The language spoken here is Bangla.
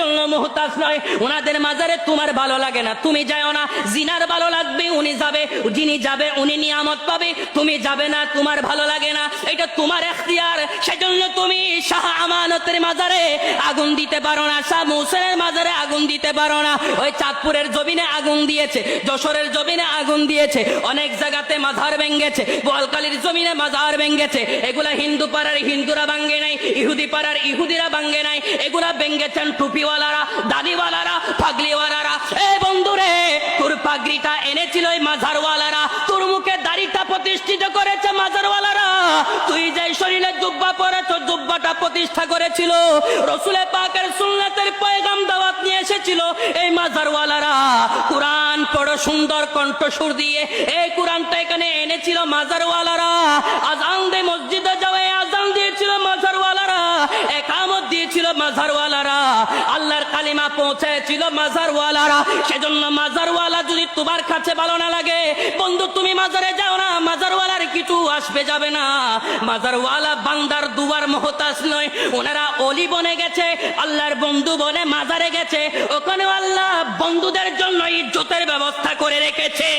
জন্য মুহতাজ নয়, ওনাদের মাজারে তোমার ভালো লাগে না তুমি যাও না, জিনার ভালো লাগবে উনি যাবে, যিনি যাবে উনি নিয়ামত পাবে, তুমি যাবে না তোমার ভালো লাগে না, এটা তোমার এখতিয়ার। সেজন্য তুমি শাহ আমানতের মাজারে আগুন দিতে পারো না, শাহ মুহসিনের মাজারে আগুন দিতে পারো না। ওই চাঁদপুরের জমিনে আগুন দিয়েছে, যশোরের জমিনে আগুন দিয়েছে, অনেক জায়গাতে মাজার ভেঙ্গেছে, বোয়ালখালীর জমিনে মাজার ভেঙ্গেছে। এগুলা হিন্দু পাড়ার হিন্দুরা ভাঙ্গে নাই, ইহুদি পাড়ার ইহুদিরা ভাঙ্গে নাই, এগুলা ভেঙ্গেছেন টুপিওয়ালারা, দাড়িওয়ালারা, পাগড়িওয়ালারা। এ বন্ধুরে, তোর পাগড়িটা এনেছিল ওই মাজারওয়ালারা, তোর মুখে দাড়িটা প্রতিষ্ঠিত করেছে মাজারওয়ালারা। তুই যে শরীরে জুব্বা পরেছ, জুব্বাটা প্রতিষ্ঠা করেছিল রসুলে পাকের সুন্নাতের পয়গাম দাওয়াত নিয়ে এসেছিল এই মাজারওয়ালারা। কুরআন পড়ো সুন্দর কণ্ঠস্বর দিয়ে, এই কুরআনটা এখানে এনেছিল মাজারওয়ালারা। আজান দে মসজিদে যাওয়া, আজান দিয়েছিল মাজারওয়ালারা, একামত দিয়েছিল মাজারওয়ালারা, আল্লাহর কালিমা পৌঁছেছিল মাজারওয়ালারা। সেজন্য মাজারওয়ালা যদি তোমার কাছে ভালো না লাগে বন্ধু, তুমি মাজারে যাও না, মাজারওয়ালার কিছু আসবে যাবে না। মাজারওয়ালা বান্দার দুয়ার মুহতাজ নয়, ওনারা অলি বনে গেছে, আল্লাহর বন্ধু বনে মাজারে গেছে, ওখানে আল্লাহ বন্ধুদের জন্য ইজ্জতের ব্যবস্থা করে রেখেছে।